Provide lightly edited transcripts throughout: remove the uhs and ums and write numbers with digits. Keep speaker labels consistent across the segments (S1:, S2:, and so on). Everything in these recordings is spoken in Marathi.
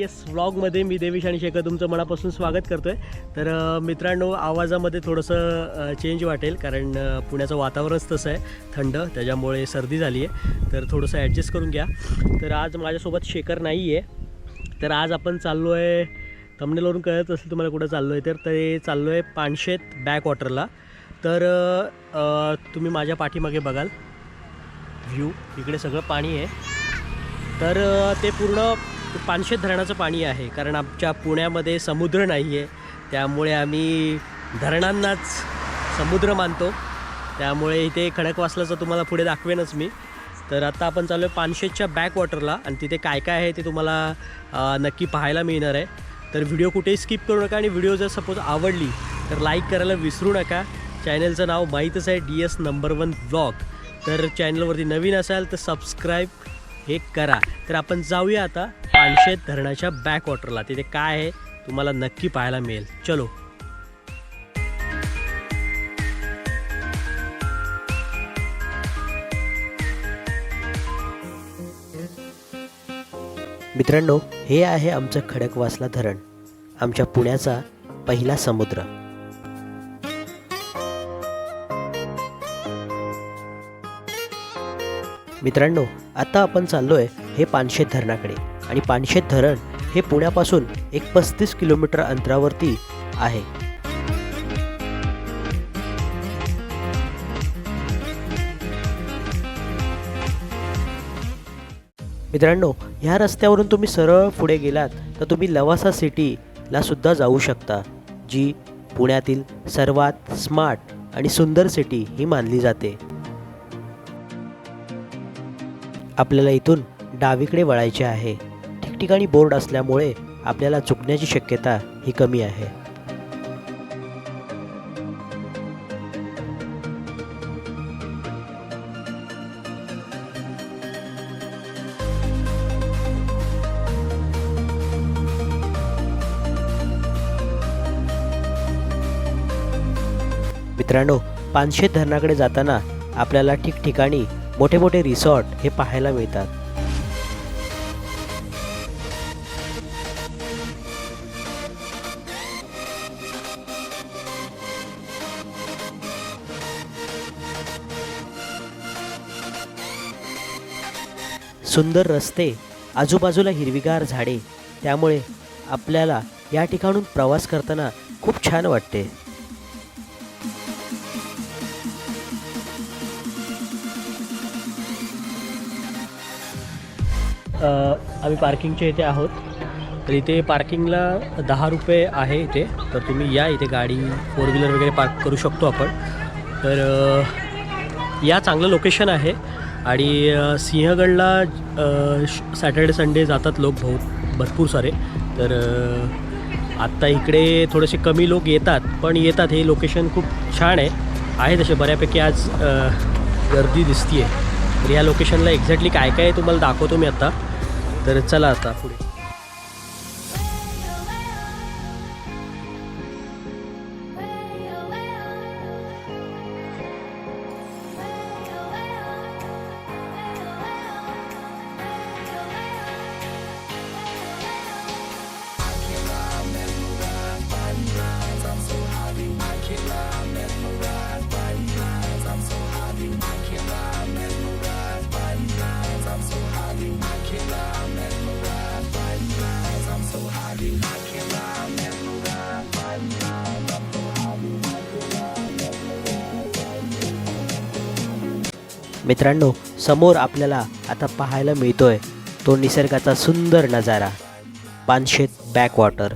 S1: DS व्लॉगमध्ये मी देवेश आणि शेखर तुमचं मनापासून स्वागत करतो आहे. तर मित्रांनो, आवाजामध्ये थोडंसं चेंज वाटेल कारण पुण्याचं वातावरणच तसं आहे, थंड, त्याच्यामुळे सर्दी झाली आहे. तर थोडंसं ॲडजस्ट करून घ्या. तर आज माझ्यासोबत शेखर नाही आहे. तर आज आपण चाललो आहे, थंबनेलवरून कळत असेल तुम्हाला कुठं चाललो आहे. तर ते चाललो आहे पानशेत बॅकवॉटरला. तर तुम्ही माझ्या पाठीमागे बघाल व्ह्यू, इकडे सगळं पाणी आहे. तर ते पूर्ण पानशेत धरणाचं पाणी आहे, कारण आमच्या पुण्यामध्ये समुद्र नाही आहे, त्यामुळे आम्ही धरणांनाच समुद्र मानतो. त्यामुळे इथे खडकवासलाचं तुम्हाला पुढे दाखवेनच मी. तर आता आपण चालू आहे पानशेतच्या बॅकवॉटरला आणि तिथे काय काय आहे ते तुम्हाला नक्की पाहायला मिळणार आहे. तर व्हिडिओ कुठेही स्किप करू नका आणि व्हिडिओ जर सपोज आवडली तर लाईक करायला विसरू नका. चॅनलचं नाव माहीतच आहे, DS No1 व्लॉग. तर चॅनलवरती नवीन असाल तर सबस्क्राईब हे करा. तर आपण जाऊया आता पानशेत धरणाच्या बॅकवॉटरला. तिथे काय आहे तुम्हाला नक्की पाहायला मिळेल. चलो. मित्रांनो, हे आहे आमचं खडकवासला धरण, आमच्या पुण्याचा पहिला समुद्र. मित्रांनो, आता आपण चाललो आहे हे पानशेत धरणाकडे आणि पानशेत धरण हे पुण्यापासून एक 35 किलोमीटर अंतरावरती आहे. मित्रांनो, ह्या रस्त्यावरून तुम्ही सरळ पुढे गेलात तर तुम्ही लवासा सिटीला सुद्धा जाऊ शकता, जी पुण्यातील सर्वात स्मार्ट आणि सुंदर सिटी ही मानली जाते. आपल्याला इथून डावीकडे वळायचे आहे. ठिकठिकाणी बोर्ड असल्यामुळे आपल्याला चुकण्याची शक्यता ही कमी आहे. मित्रांनो, पानशेत धरणाकडे जाताना आपल्याला ठिकठिकाणी मोठे मोठे रिसॉर्ट हे पाहायला मिळतात. सुंदर रस्ते, आजूबाजूला हिरवीगार झाडे, त्यामुळे आपल्याला या ठिकाणून प्रवास करताना खूप छान वाटते. आम्ही पार्किंगच्या इथे आहोत. तर इथे पार्किंगला 10 रुपये आहे इथे. तर तुम्ही या, इथे गाडी 4 व्हीलर वगैरे पार्क करू शकतो आपण. तर या चांगलं लोकेशन आहे. आणि सिंहगडला सॅटर्डे संडे जातात लोक भरपूर सारे. तर आत्ता इकडे थोडेसे कमी लोक येतात, पण येतात. हे लोकेशन खूप छान आहे तसे बऱ्यापैकी आज गर्दी दिसते आहे. तर या लोकेशनला एक्झॅक्टली काय काय तुम्हाला दाखवतो मी आता. तर चला आता पुढे. मित्रांनो, समोर आपल्याला आता पाहायला मिळतोय तो निसर्गाचा सुंदर नजारा, पानशेत बॅकवॉटर.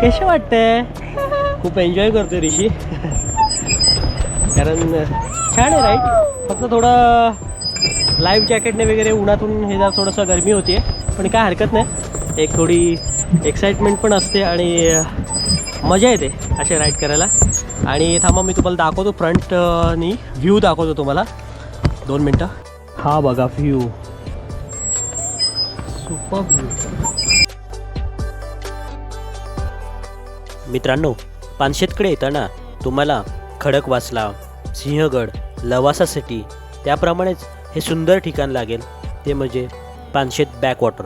S1: कसे वाटतंय? खूप एन्जॉय करतोय ऋषी कारण छान आहे राईट. फक्त थोडं लाईफ जॅकेटने वगैरे उन्हातून हे जरा थोडंसं गरमी होती आहे, पण काय हरकत नाही. एक थोडी एक्साइटमेंट पण असते आणि मजा येते असे राईड करायला. आणि थांबा मी तुम्हाला दाखवतो फ्रंटनी व्ह्यू दाखवतो तुम्हाला 2 मिनटं. हा बघा व्ह्यू, सुपर व्ह्यू. मित्रांनो, पानशेतकडे येताना तुम्हाला खडकवासला, सिंहगड, लवासा सिटी त्याप्रमाणेच हे सुंदर ठिकाण लागेल, ते म्हणजे पानशेत बॅकवॉटर.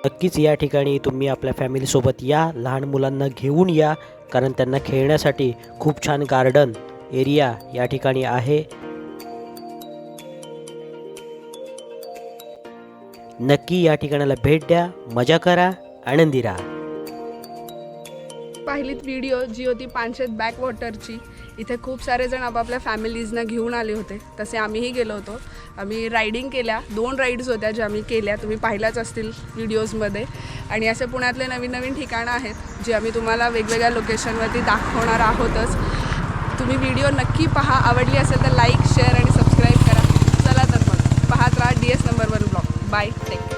S1: नक्कीच या ठिकाणी तुम्ही आपल्या फॅमिलीसोबत या, लहान मुलांना घेऊन या, कारण त्यांना खेळण्यासाठी खूप छान गार्डन एरिया या ठिकाणी आहे. नक्की या ठिकाणाला भेट द्या, मजा करा, आनंदी राहा.
S2: पहिलीत व्हिडिओ जी होती पानशेत बॅकवॉटरची, इथे खूप सारे जण आपापल्या फॅमिलीजना घेऊन आले होते. तसे आम्हीही गेलो होतो. आम्ही रायडिंग केल्या, 2 राईड्स होत्या ज्या आम्ही केल्या, तुम्ही पाहिल्याच असतील व्हिडिओजमध्ये. आणि असे पुण्यातले नवीन नवीन ठिकाणं आहेत जे आम्ही तुम्हाला वेगवेगळ्या लोकेशनवरती दाखवणार आहोतच. तुम्ही व्हिडिओ नक्की पहा, आवडली असेल तर लाईक, शेअर आणि सबस्क्राईब करा. चला तर मग पाहत राहा DS number 1 blog. Bye, take.